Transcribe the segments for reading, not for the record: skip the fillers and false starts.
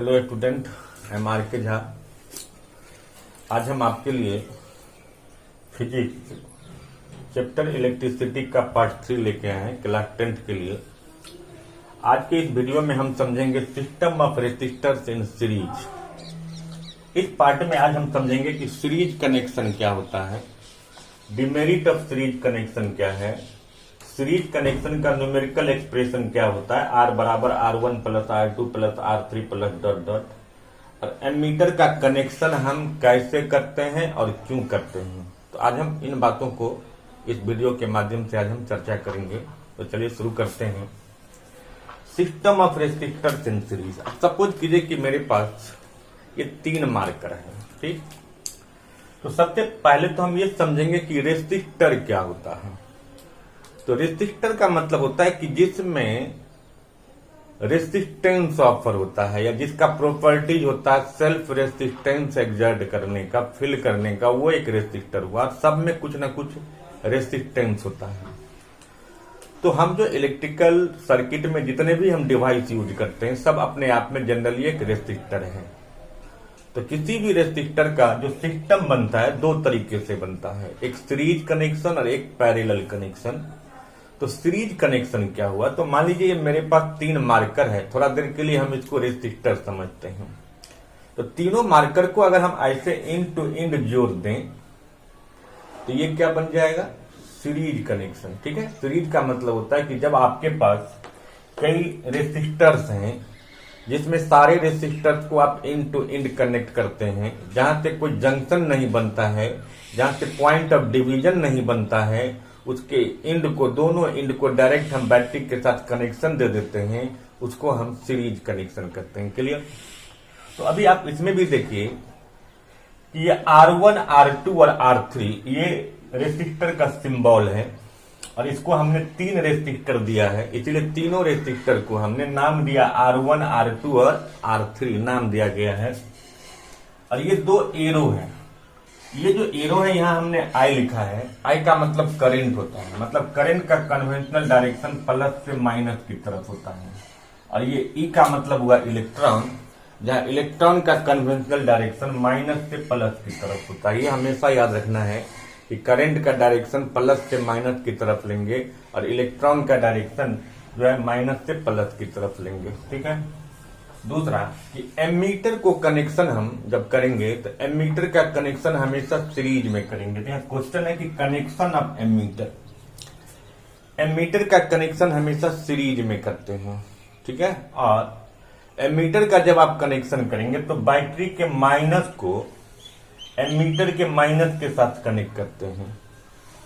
Hello student, I am R K Jha. आज हम आपके लिए फिजिक्स चैप्टर इलेक्ट्रिसिटी का पार्ट 3 लेके आए हैं क्लास 10th के लिए। आज के इस वीडियो में हम समझेंगे system of resistors in series. इस पार्ट में आज हम समझेंगे कि सीरीज कनेक्शन क्या होता है, डिमेरिट ऑफ सीरीज कनेक्शन क्या है, सीरीज कनेक्शन का न्यूमेरिकल एक्सप्रेशन क्या होता है, R बराबर R1 plus R2 plus R3 plus dot dot, और एमीटर का कनेक्शन हम कैसे करते हैं और क्यों करते हैं। तो आज हम इन बातों को इस वीडियो के माध्यम से आज हम चर्चा करेंगे। तो चलिए शुरू करते हैं। System of resistors in series. Suppose कीजिए कि मेरे पास ये 3 मार्कर है, ठीक। तो सबसे पहले तो हम ये समझेंगे कि रेसिस्टर क्या होता है। तो रेसिस्टर का मतलब होता है कि जिसमें रेसिस्टेंस ऑफर होता है या जिसका प्रॉपर्टीज होता है सेल्फ रेसिस्टेंस एग्जर्ट करने का, फिल करने का, वो एक रेसिस्टर हुआ। सब में कुछ ना कुछ रेसिस्टेंस होता है। तो हम जो इलेक्ट्रिकल सर्किट में जितने भी हम डिवाइस यूज करते हैं सब अपने आप में जनरली एक रेसिस्टर है। तो किसी भी रेसिस्टर का जो सिस्टम बनता है 2 तरीके से बनता है, एक सीरीज कनेक्शन और एक पैरेलल कनेक्शन। तो सीरीज कनेक्शन क्या हुआ, तो मान लीजिए मेरे पास 3 मार्कर है, थोड़ा देर के लिए हम इसको रेसिस्टर समझते हैं। तो तीनों मार्कर को अगर हम ऐसे इंड टू इंड जोड़ दें तो ये क्या बन जाएगा, सीरीज कनेक्शन, ठीक है। सीरीज का मतलब होता है कि जब आपके पास कई रेसिस्टर्स हैं जिसमें सारे रेसिस्टर्स को आप इंड टू इंड कनेक्ट करते हैं, जहां से कोई जंक्शन नहीं बनता है, जहां से पॉइंट ऑफ डिवीजन नहीं बनता है, उसके इंड को, दोनों इंड को डायरेक्ट हम बैटरी के साथ कनेक्शन दे देते हैं, उसको हम सीरीज कनेक्शन करते हैं। क्लियर। तो अभी आप इसमें भी देखिए कि ये R1, R2 और R3 ये रेसिस्टर का सिंबल है और इसको हमने 3 रेसिस्टर दिया है, इसलिए तीनों रेसिस्टर को हमने नाम दिया R1, R2 और R3 नाम दिया गया है। और ये 2 एरो है, ये जो एरो है यहाँ हमने I लिखा है। I का मतलब करंट होता है, मतलब करंट का कन्वेंशनल डायरेक्शन प्लस से माइनस की तरफ होता है। और ये E का मतलब हुआ इलेक्ट्रॉन, जहाँ इलेक्ट्रॉन का कन्वेंशनल डायरेक्शन माइनस से प्लस की तरफ होता है। ये हमेशा याद रखना है कि करंट का डायरेक्शन प्लस से माइनस की तरफ लेंगे और इलेक्ट्रॉन का डायरेक्शन जो है माइनस से प्लस की तरफ लेंगे, ठीक है। दूसरा कि एमीटर को कनेक्शन हम जब करेंगे तो एमीटर का कनेक्शन हमेशा सीरीज में करेंगे। तो यहाँ क्वेश्चन है कि कनेक्शन ऑफ एमीटर, एमीटर का कनेक्शन हमेशा सीरीज में करते हैं, ठीक है। और एमीटर का जब आप कनेक्शन करेंगे तो बैटरी के माइनस को एमीटर के माइनस के साथ कनेक्ट करते हैं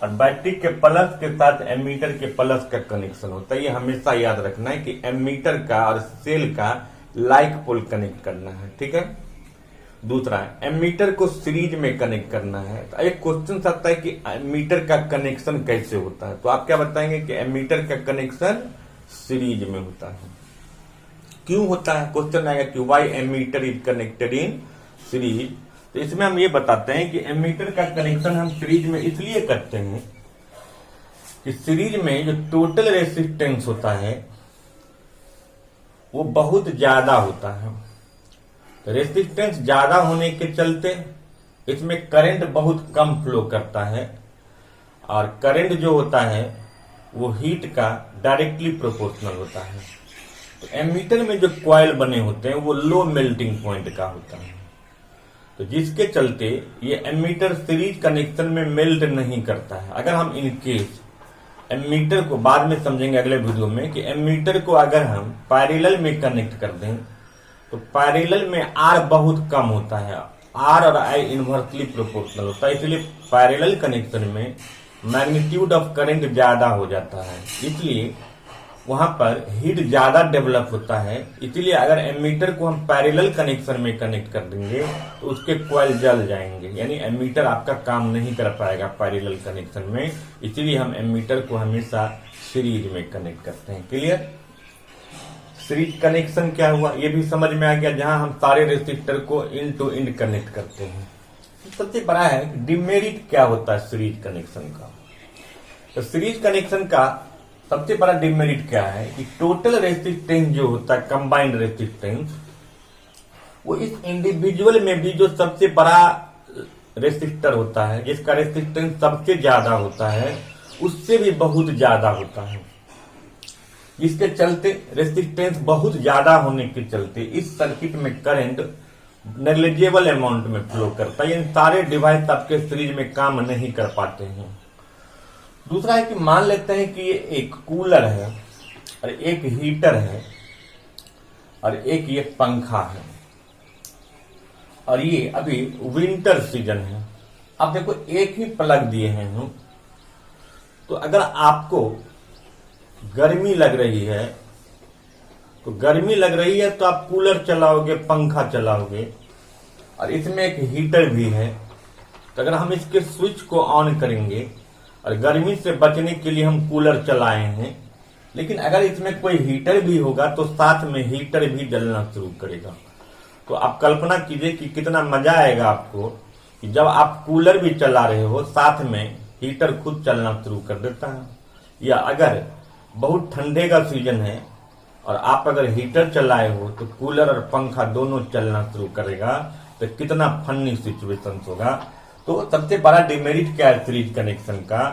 और बैटरी के प्लस के साथ एमीटर के प्लस का कनेक्शन होता है। ये हमेशा याद रखना है कि एमीटर का और सेल का लाइक पोल कनेक्ट करना है, ठीक है। दूसरा, एमीटर को सीरीज में कनेक्ट करना है। तो एक क्वेश्चन आता है कि एमीटर का कनेक्शन कैसे होता है, तो आप क्या बताएंगे कि एमीटर का कनेक्शन सीरीज में होता है। क्यों होता है, क्वेश्चन आएगा कि why ammeter is connected in series. तो इसमें हम ये बताते हैं कि एमीटर का कनेक्शन हम सीरीज में इसलिए करते हैं कि सीरीज में जो टोटल रेसिस्टेंस होता है वो बहुत ज्यादा होता है। रेसिस्टेंस ज्यादा होने के चलते इसमें करंट बहुत कम फ्लो करता है और करंट जो होता है वो हीट का डायरेक्टली प्रोपोर्शनल होता है। तो एमीटर में जो कॉइल बने होते हैं वो लो मेल्टिंग पॉइंट का होता है, तो जिसके चलते ये एमीटर सीरीज कनेक्शन में मेल्ट नहीं करता है। अगर हम इन केस एमीटर को बाद में समझेंगे अगले वीडियो में कि एमीटर को अगर हम पैरेलल में कनेक्ट कर दें तो पैरेलल में R बहुत कम होता है, R और I इनवर्सली प्रोपोर्शनल होता है, इसलिए पैरेलल कनेक्शन में मैग्नीट्यूड ऑफ करंट ज्यादा हो जाता है, इसलिए वहां पर हीट ज्यादा डेवलप होता है। इसलिए अगर एमीटर को हम पैरेलल कनेक्शन में कनेक्ट कर देंगे तो उसके कॉइल जल जाएंगे, यानी एमीटर आपका काम नहीं कर पाएगा पैरेलल कनेक्शन में। इसलिए हम एमीटर को हमेशा सीरीज में कनेक्ट करते हैं। क्लियर। सीरीज कनेक्शन क्या हुआ ये भी समझ में आ गया, जहां हम सारे रेसिस्टर को इंड टू इंड कनेक्ट करते हैं। सबसे बड़ा है डिमेरिट क्या होता है सीरीज कनेक्शन का। तो सीरीज कनेक्शन का सबसे बड़ा डिमेरिट क्या है कि टोटल रेसिस्टेंस जो होता है कंबाइंड रेसिस्टेंस वो इस इंडिविजुअल में भी जो सबसे बड़ा रेसिस्टर होता है, जिसका रेसिस्टेंस सबसे ज्यादा होता है, उससे भी बहुत ज्यादा होता है, जिसके चलते रेसिस्टेंस बहुत ज्यादा होने के चलते इस सर्किट में करंट नेग्लिजिबल अमाउंट में फ्लो करता है। यानी सारे डिवाइस आपके सीरीज में काम नहीं कर पाते हैं। दूसरा है कि मान लेते हैं कि ये एक कूलर है और एक हीटर है और एक ये पंखा है और ये अभी विंटर सीजन है। अब देखो एक ही प्लग दिए हैं हम, तो अगर आपको गर्मी लग रही है तो आप कूलर चलाओगे, पंखा चलाओगे और इसमें एक हीटर भी है। तो अगर हम इसके स्विच को ऑन करेंगे और गर्मी से बचने के लिए हम कूलर चलाए हैं, लेकिन अगर इसमें कोई हीटर भी होगा तो साथ में हीटर भी जलना शुरू करेगा। तो आप कल्पना कीजिए कि कितना मजा आएगा आपको कि जब आप कूलर भी चला रहे हो साथ में हीटर खुद चलना शुरू कर देता है। या अगर बहुत ठंडे का सीजन है और आप अगर हीटर चलाए हो तो कूलर और पंखा दोनों चलना शुरू करेगा, तो कितना फनी सिचुएशन होगा। तो सबसे बड़ा डिमेरिट क्या है सीरीज कनेक्शन का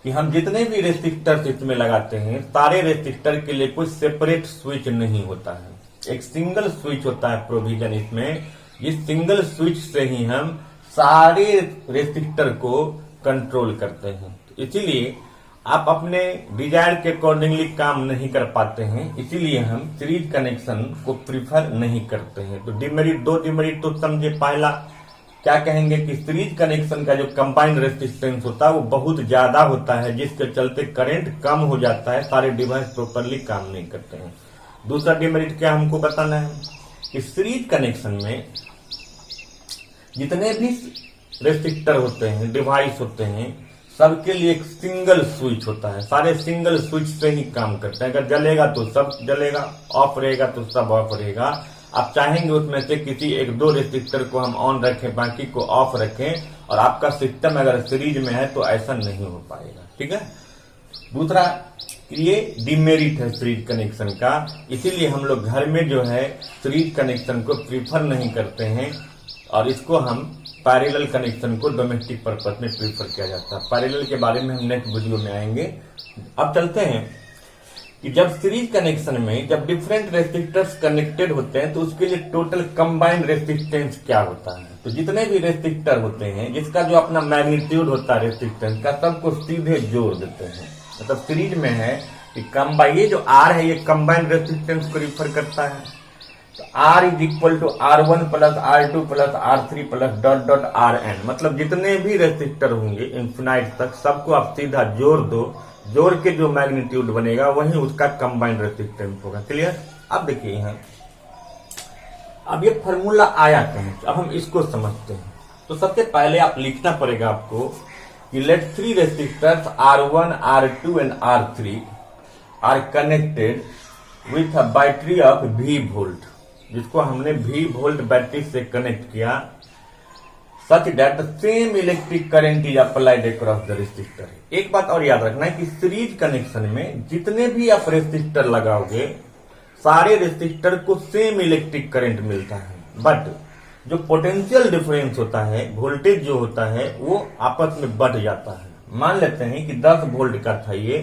कि हम जितने भी रेसिस्टर इसमें लगाते हैं, सारे रेसिस्टर के लिए कोई सेपरेट स्विच नहीं होता है, एक सिंगल स्विच होता है प्रोविजन इसमें। इस सिंगल स्विच से ही हम सारे रेसिस्टर को कंट्रोल करते हैं। इसीलिए आप अपने डिजायर के अकॉर्डिंगली काम नहीं कर पाते हैं, इसीलिए हम सीरीज कनेक्शन को प्रीफर नहीं करते हैं। तो डिमेरिट, दो डिमेरिट तो समझे। पहला क्या कहेंगे कि सीरीज कनेक्शन का जो कंबाइंड रेजिस्टेंस होता है वो बहुत ज्यादा होता है, जिसके चलते करंट कम हो जाता है, सारे डिवाइस प्रॉपरली काम नहीं करते हैं। दूसरा डिमेरिट क्या हमको बताना है कि सीरीज कनेक्शन में जितने भी रेजिस्टर होते हैं, डिवाइस होते हैं, सबके लिए एक सिंगल स्विच होता है, सारे सिंगल स्विच से ही काम करते हैं। अगर जलेगा तो सब जलेगा, ऑफ रहेगा तो सब ऑफ रहेगा। आप चाहेंगे उसमें से किसी एक दो रेजिस्टर को हम ऑन रखें, बाकी को ऑफ रखें, और आपका सिस्टम अगर सीरीज में है तो ऐसा नहीं हो पाएगा। ठीक है। दूसरा ये डिमेरिट है सीरीज कनेक्शन का, इसीलिए हम लोग घर में जो है सीरीज कनेक्शन को प्रीफर नहीं करते हैं और इसको हम पैरेलल कनेक्शन को डोमेस्टिक पर्पस में प्रीफर किया जाता है। पैरेलल के बारे में हम नेक्स्ट वीडियो में आएंगे। अब चलते हैं कि जब सीरीज कनेक्शन में जब डिफरेंट रेजिस्टर्स कनेक्टेड होते हैं तो उसके लिए टोटल कंबाइंड रेजिस्टेंस क्या होता है। तो जितने भी रेजिस्टर होते हैं, जिसका जो अपना मैग्नीट्यूड होता है रेजिस्टेंस का, सबको सीधे जोड़ देते हैं। मतलब सीरीज में है कि कंबाइन, ये जो आर है ये कंबाइंड रेजिस्टेंस को रिफर करता है। तो R is equal to R1 plus R2 plus R3 plus dot dot Rn, मतलब जितने भी रेजिस्टर होंगे इन्फिनाइट तक, सबको आप सीधा जोड़ दो, जोड़ के जो मैग्नीट्यूड बनेगा वही उसका कंबाइंड रेजिस्टेंस होगा। क्लियर। अब देखिए यहाँ, अब ये फॉर्मूला आया कहीं, अब हम इसको समझते हैं। तो सबसे पहले आप लिखना पड़ेगा आपको कि let three resistors R1, R2 and R3 are connected with a battery of V volt, जिसको हमने V वोल्ट बैटरी से कनेक्ट किया, such that the same electric current is applied across the resistor. एक बात और याद रखना है कि सीरीज कनेक्शन में जितने भी आप रेजिस्टर लगाओगे, सारे रेजिस्टर को सेम इलेक्ट्रिक करंट मिलता है, बट जो पोटेंशियल डिफरेंस होता है, वोल्टेज जो होता है, वो आपस में बढ़ जाता है। मान लेते हैं कि 10 वोल्ट का था ये,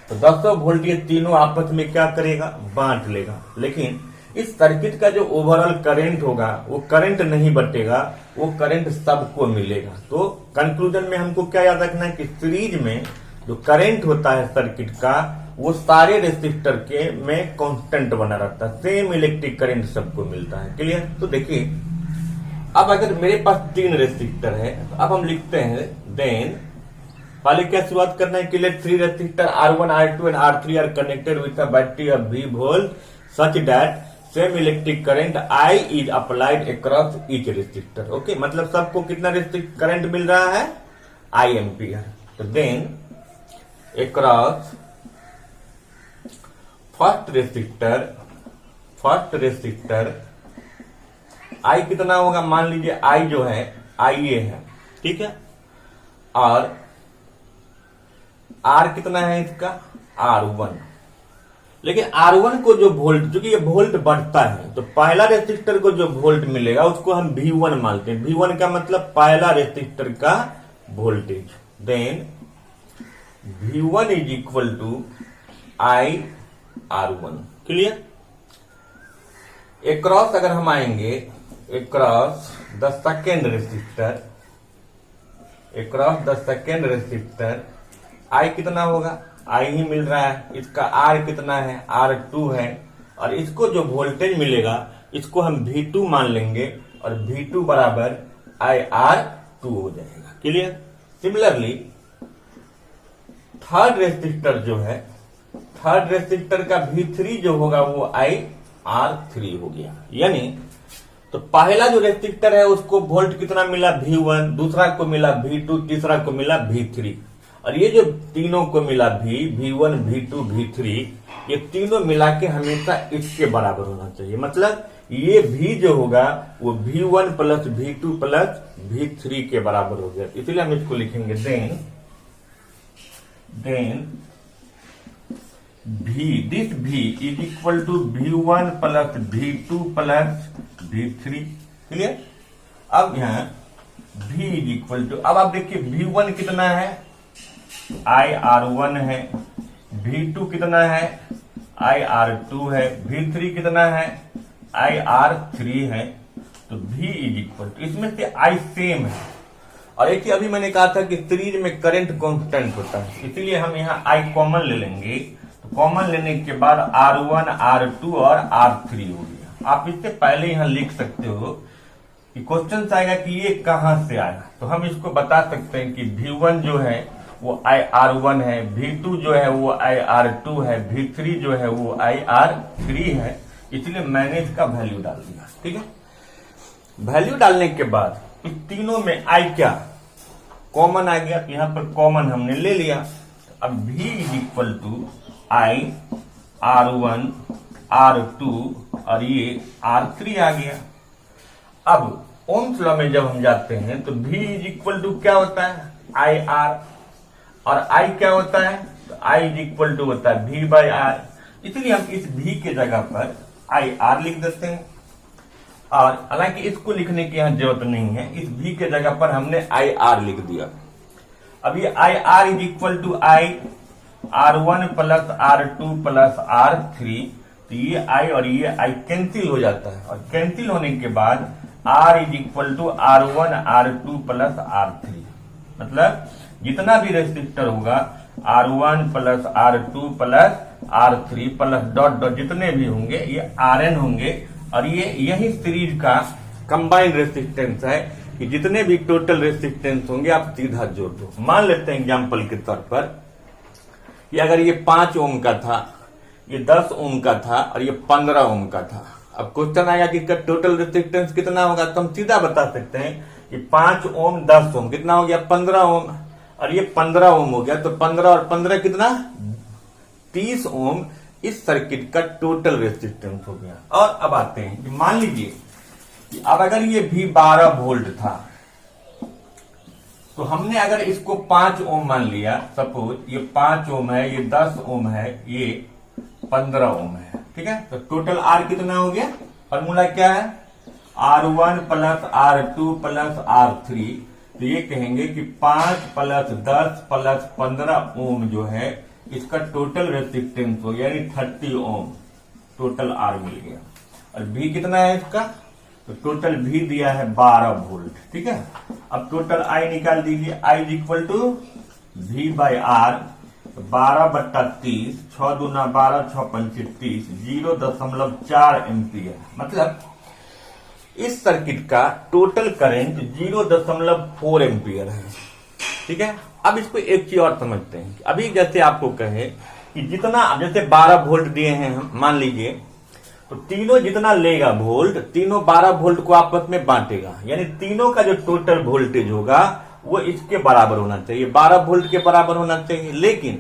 तो 10 वोल्ट ये तीनों आपस में क्या करेगा, बांट लेगा। लेकिन इस सर्किट का जो ओवरऑल करंट होगा वो करंट नहीं बटेगा, वो करंट सबको मिलेगा। तो कंक्लूजन में हमको क्या याद रखना है कि सीरीज में जो करंट होता है सर्किट का, वो सारे रेजिस्टर के में कांस्टेंट बना रहता है, सेम इलेक्ट्रिक करंट सबको मिलता है। क्लियर। तो देखिए, अब अगर मेरे पास 3 रेजिस्टर है, तो अब हम लिखते हैं देन, पहले क्या शुरुआत करना है कि let 3 resistor R1, R2 and R3 are connected with a battery of V volt such that same electric current I is applied across each resistor. Okay, मतलब सबको कितना रेजिस्टर करंट मिल रहा है, I एम्पियर। तो then across first resistor I कितना होगा, मान लीजिए I जो है IA है, ठीक है, और R कितना है इसका, R1। लेकिन R1 को जो वोल्ट, चूंकि ये वोल्ट बढ़ता है तो पहला रेसिस्टर को जो वोल्ट मिलेगा उसको हम V1 मानते हैं। V1 का मतलब पहला रेसिस्टर का voltage. Then V1 is equal to IR1। Clear. Across अगर हम आएंगे, across the second resistor, across the second resistor I कितना होगा, I ही मिल रहा है। इसका R कितना है, R2 है। और इसको जो वोल्टेज मिलेगा इसको हम V2 मान लेंगे और V2 बराबर IR2 हो जाएगा। क्लियर। सिमिलरली थर्ड रेसिस्टर जो है, थर्ड रेसिस्टर का V3 जो होगा वो IR3 हो गया। यानी तो पहला जो रेसिस्टर है उसको वोल्ट कितना मिला, V1, दूसरा को मिला V2, तीसरा को मिला V3, और ये जो तीनों को मिला V1, V2, V3, ये तीनों मिला के हमेशा इसके बराबर होना चाहिए। मतलब ये V जो होगा वो V1 plus V2 plus V3 के बराबर हो गया। इसलिए हम इसको लिखेंगे then this V is equal to V1 plus V2 plus V3। Clear. अब यहाँ V इज इक्वल टू, अब आप देखिए V1 कितना है, IR1 है। V2 कितना है, IR2 है। V3 कितना है, IR3 है। तो V इज इक्वल टू, इसमें से I सेम है। और एक ही अभी मैंने कहा था कि सीरीज में करंट कांस्टेंट होता है, इसलिए हम यहाँ I कॉमन ले लेंगे। तो कॉमन लेने के बाद R1, R2 और R3 हो गया। आप इससे पहले यहाँ लिख सकते हो कि क्वेश्चन आएगा कि ये कहां से आया, तो हम इसको बता सकते हैं कि V1 जो है वो IR1 है, V2 जो है वो IR2 है, V3 जो है वो IR3 है। इसलिए मैंने इसका वैल्यू डाल दिया। ठीक है। वैल्यू डालने के बाद इस तीनों में I क्या कॉमन आ गया, यहां पर कॉमन हमने ले लिया। अब V is equal to IR1, R2 और ये R3 आ गया। अब ओम्स लॉ में जब हम जाते हैं तो V इज इक्वल टू क्या होता है, IR, और I क्या होता है, तो I इज इक्वल टू होता है V बाई R। इसलिए हम इस V के जगह पर IR लिख देते हैं। और हालांकि इसको लिखने की यहाँ जरूरत नहीं है, इस V के जगह पर हमने IR लिख दिया। अब ये IR is equal to IR1 plus R2 plus R3, तो ये I और ये I कैंसिल हो जाता है। और कैंसिल होने के बाद R is equal to R1, R2 plus R3। मतलब जितना भी रेसिस्टर होगा R1 plus R2 plus R3 plus dot dot जितने भी होंगे ये Rn होंगे। और ये यही सीरीज का कंबाइंड रेसिस्टेंस है कि जितने भी टोटल रेसिस्टेंस होंगे आप सीधा जोड़ दो। मान लेते हैं एग्जांपल के तौर पर कि अगर ये 5 ओम का था, ये 10 ओम का था और ये 15 ओम का था। अब क्वेश्चन आएगा कि इसका टोटल रेसिस्टेंस कितना होगा, तो हम सीधा बता सकते हैं कि 5 ओम 10 ओम कितना हो गया, 15 ओम, और ये 15 ओम हो गया। तो 15 और 15 कितना, 30 ओम इस सर्किट का टोटल रेसिस्टेंस हो गया। और अब आते हैं कि मान लीजिए कि अब अगर ये भी 12 वोल्ट था तो हमने अगर इसको 5 ओम मान लिया, सपोज ये 5 ओम है, ये 10 ओम है, ये 15 ओम है। ठीक है। तो टोटल R कितना हो गया, फॉर्मूला क्या है, R1 plus R2 plus R3। तो ये कहेंगे कि 5 प्लस 10 प्लस 15 ओम जो है इसका टोटल रेसिस्टेंस हो गया, यानी 30 ओम टोटल R मिल गया। और V कितना है इसका, तो टोटल V दिया है 12 वोल्ट। ठीक है। अब टोटल I निकाल दीजिए, I is equal to V by R, 12/30, 6 दूना 12, 6 पंचे 30, 0.4 एम्पियर। मतलब इस सर्किट का टोटल करंट 0.4 एम्पियर है। ठीक है। अब इसको एक चीज और समझते हैं। अभी जैसे आपको कहे कि जितना, जैसे 12 वोल्ट दिए हैं हम, मान लीजिए, तो तीनों जितना लेगा वोल्ट, तीनों 12 वोल्ट को आपस में बांटेगा, यानी तीनों का जो टोटल वोल्टेज होगा वो इसके बराबर होना चाहिए, 12 वोल्ट के बराबर होना चाहिए। लेकिन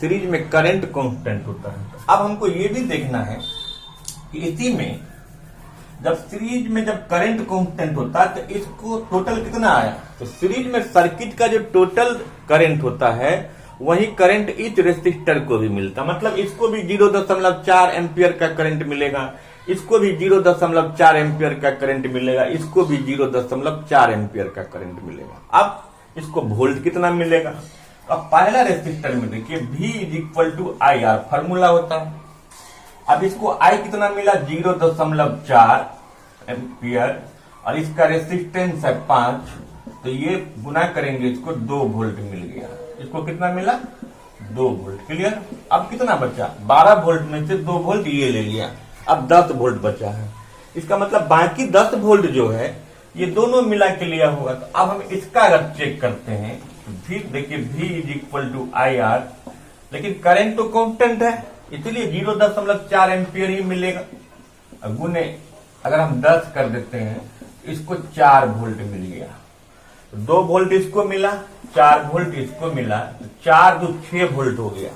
सीरीज में करंट कांस्टेंट होता है। अब हमको ये भी देखना है कि इसी में जब सीरीज में जब करंट कांस्टेंट होता है तो इसको टोटल कितना आया, तो सीरीज में सर्किट का जो टोटल करंट होता है वही करंट इस रेसिस्टर को भी मिलता, मतलब इसको भी 0.4 एम्पियर का करंट मिलेगा, इसको भी 0.4 एम्पियर का करंट मिलेगा, इसको भी 0.4 एम्पियर का करंट मिलेगा। अब इसको वोल्ट कितना मिलेगा? अब पहला रेसिस्टर में देखिए V = IR फॉर्मूला होता है। अब इसको I कितना मिला? 0.4 एम्पियर और इसका रेसिस्टेंस है 5, तो ये गुना करेंगे इसको 2 वोल्ट मिल गया। इसको कितना मिला? 2 वोल्ट। क्लियर? अब कितना बचा? 12 वोल्ट में से 2 वोल्ट ये ले लिया, अब 10 वोल्ट बचा है। इसका मतलब बाकी 10 वोल्ट जो है ये दोनों मिला के लिया होगा। तो अब हम इसका अगर चेक करते हैं तो फिर देखिए V = IR, लेकिन करंट तो कांस्टेंट है इसलिए 0.4 एम्पियर ही मिलेगा। गुने अगर हम 10 कर देते हैं इसको 4 वोल्ट मिल गया, 2 वोल्ट इसको मिला, 4 वोल्ट इसको मिला, तो 4 × 2 = 6 वोल्ट हो गया।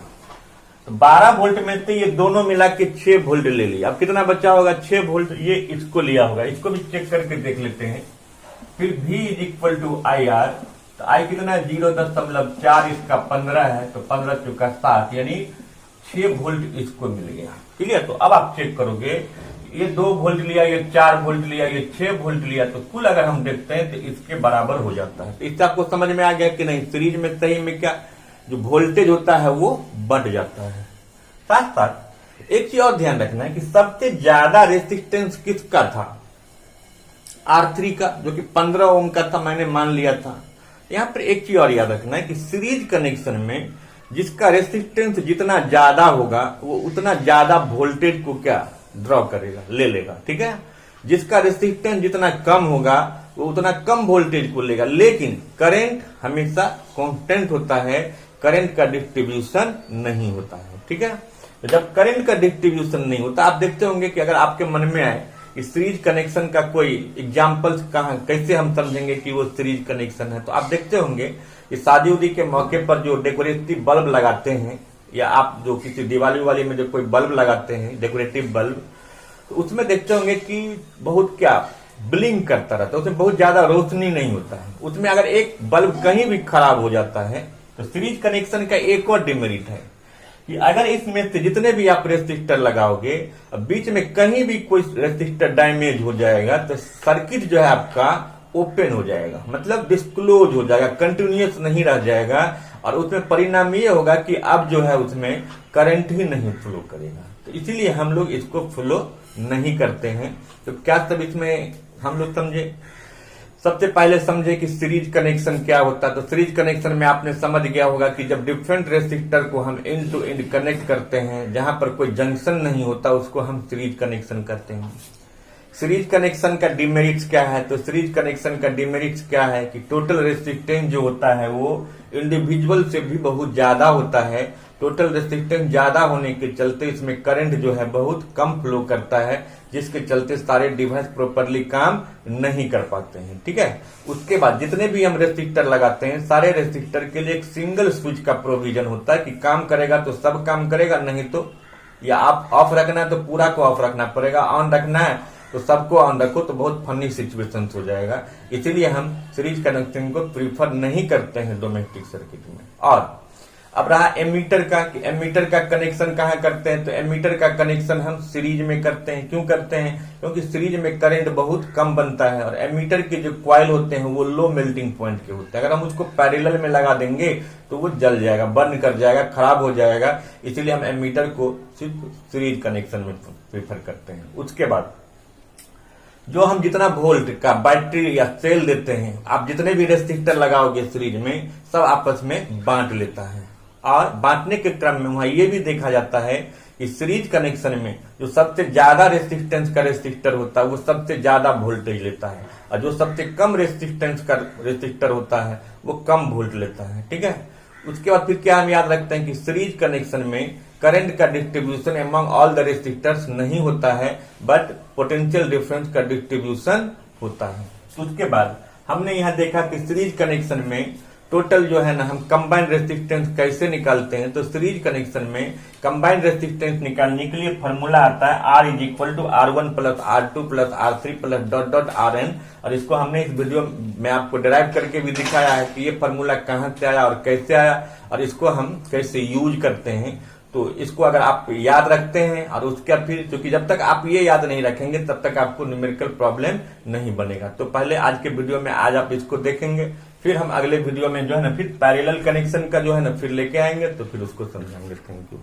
तो 12 वोल्ट में से ये दोनों मिला के 6 वोल्ट ले लिया। अब कितना बचा होगा? 6 वोल्ट। ये इसको लिया होगा, इसको भी चेक करके देख लेते हैं। फिर V = IR, तो I कितना? 0.4, इसका 15 है, तो 15 × 7 यानी 6 वोल्ट इसको मिल गया। क्लियर? तो अब आप चेक करोगे, ये 2 वोल्ट लिया, ये 4 वोल्ट लिया, ये 6 वोल्ट लिया, तो कुल अगर हम देखते हैं तो इसके बराबर हो जाता है। तो इससे आपको समझ में आ गया कि नहीं, सीरीज में सही में क्या जो वोल्टेज होता है वो बढ़ जाता है। साथ साथ एक चीज और ध्यान रखना है कि सबसे ज्यादा रेसिस्टेंस किसका था? R3 का, जो कि 15 ओम का था, मैंने मान लिया था। यहां पर एक चीज और याद रखना है कि सीरीज कनेक्शन में जिसका रेसिस्टेंस जितना ज्यादा होगा वो उतना ज्यादा वोल्टेज को क्या ड्रॉ करेगा, ले लेगा। ठीक है? जिसका रेसिस्टेंस जितना कम होगा वो उतना कम वोल्टेज को लेगा, लेकिन करंट हमेशा कांस्टेंट होता है, करंट का डिस्ट्रीब्यूशन नहीं होता है। ठीक है? तो जब करंट का डिस्ट्रीब्यूशन नहीं होता, आप देखते होंगे कि अगर आपके मन में आए कि सीरीज कनेक्शन का कोई एग्जाम्पल्स कहां, कैसे हम समझेंगे कि वो सीरीज कनेक्शन है, तो आप देखते होंगे कि शादी उदी के मौके पर जो डेकोरेटिव बल्ब लगाते हैं, या आप जो किसी दिवाली में जो कोई बल्ब लगाते हैं डेकोरेटिव बल्ब, तो उसमें देखते होंगे कि बहुत क्या ब्लिंक करता रहता है, उसमें बहुत ज्यादा रोशनी नहीं होता है। उसमें अगर एक बल्ब कहीं भी खराब हो जाता है तो सीरीज कनेक्शन का एक और डिमेरिट है कि अगर इसमें से जितने भी आप रेसिस्टर लगाओगे, बीच में कहीं भी कोई रेसिस्टर डैमेज हो जाएगा तो सर्किट जो है आपका ओपन हो जाएगा, मतलब डिस्क्लोज हो जाएगा, कंटिन्यूअस नहीं रह जाएगा, और उसमें परिणाम ये होगा कि अब जो है उसमें करंट ही नहीं फ्लो करेगा। तो इसीलिए हम लोग इसको फ्लो नहीं करते हैं। तो क्या सब इसमें हम लोग समझे? सबसे पहले समझे कि सीरीज कनेक्शन क्या होता है। तो सीरीज कनेक्शन में आपने समझ गया होगा कि जब डिफरेंट रेसिस्टर को हम एंड टू एंड कनेक्ट करते हैं, जहां पर कोई जंक्शन नहीं होता, उसको हम सीरीज कनेक्शन करते हैं। सीरीज कनेक्शन का डिमेरिट्स क्या है? तो सीरीज कनेक्शन का डिमेरिट्स क्या है कि टोटल रेसिस्टेंस जो होता है वो इंडिविजुअल से भी बहुत ज्यादा होता है। टोटल रेसिस्टेंस ज्यादा होने के चलते इसमें करंट जो है बहुत कम फ्लो करता है, जिसके चलते सारे डिवाइस प्रॉपरली काम नहीं कर पाते हैं। ठीक है? उसके बाद जितने भी हम रेसिस्टर लगाते हैं, सारे रेसिस्टर के लिए एक सिंगल स्विच का प्रोविजन होता है कि काम करेगा तो सब काम करेगा, नहीं तो या आप ऑफ रखना है तो पूरा को ऑफ रखना पड़ेगा, ऑन रखना है तो सबको ऑन रखो, तो बहुत फनी सिचुएशन हो जाएगा। इसीलिए हम सीरीज कनेक्शन को प्रीफर नहीं करते हैं डोमेस्टिक सर्किट में। और अब रहा एमीटर का, कि एमीटर का कनेक्शन कहाँ करते हैं? तो एमीटर का कनेक्शन हम सीरीज में करते हैं। क्यों करते हैं? क्योंकि सीरीज में करंट बहुत कम बनता है, और एमीटर के जो कॉइल होते हैं वो लो मेल्टिंग पॉइंट के होते हैं। अगर हम उसको पैरेलल में लगा देंगे तो वो जल जाएगा, बर्न कर जाएगा, खराब हो जाएगा। इसीलिए हम एमीटर को सिर्फ सीरीज कनेक्शन में प्रीफर करते हैं। उसके बाद जो हम जितना वोल्ट का बैटरी या सेल देते हैं, आप जितने भी रेसिस्टर लगाओगे सीरीज में, सब आपस में बांट लेता है। और बांटने के क्रम में वहां ये भी देखा जाता है कि सीरीज कनेक्शन में जो सबसे ज्यादा रेसिस्टेंस का रेसिस्टर होता है वो सबसे ज्यादा वोल्टेज लेता है, और जो सबसे कम रेसिस्टेंस का रेसिस्टर होता है वो कम वोल्ट लेता है। ठीक है? उसके बाद फिर क्या हम याद रखते हैं कि सीरीज कनेक्शन में करंट का distribution among all the resistors नहीं होता है, बट पोटेंशियल डिफरेंस का डिस्ट्रीब्यूशन होता है। तो उसके बाद हमने यहां देखा कि सीरीज कनेक्शन में टोटल जो है ना हम कंबाइंड रेजिस्टेंस कैसे निकालते हैं, तो सीरीज कनेक्शन में कंबाइंड रेजिस्टेंस निकालने के लिए फॉर्मूला आता है R is equal to R1 plus R2 plus R3 plus dot dot Rn। और इसको हमने इस वीडियो में आपको डिराइव करके भी दिखाया है कि ये फॉर्मूला कहां से आया और कैसे आया और इसको हम कैसे यूज करते हैं। तो इसको अगर आप याद रखते हैं और उसका फिर, क्योंकि जब तक आप ये याद नहीं रखेंगे तब तक आपको न्यूमेरिकल प्रॉब्लम नहीं बनेगा। तो पहले आज के वीडियो में आज आप इसको देखेंगे, फिर हम अगले वीडियो में जो है ना फिर पैरेलल कनेक्शन का जो है ना फिर लेके आएंगे, तो फिर उसको समझाएंगे। Thank you.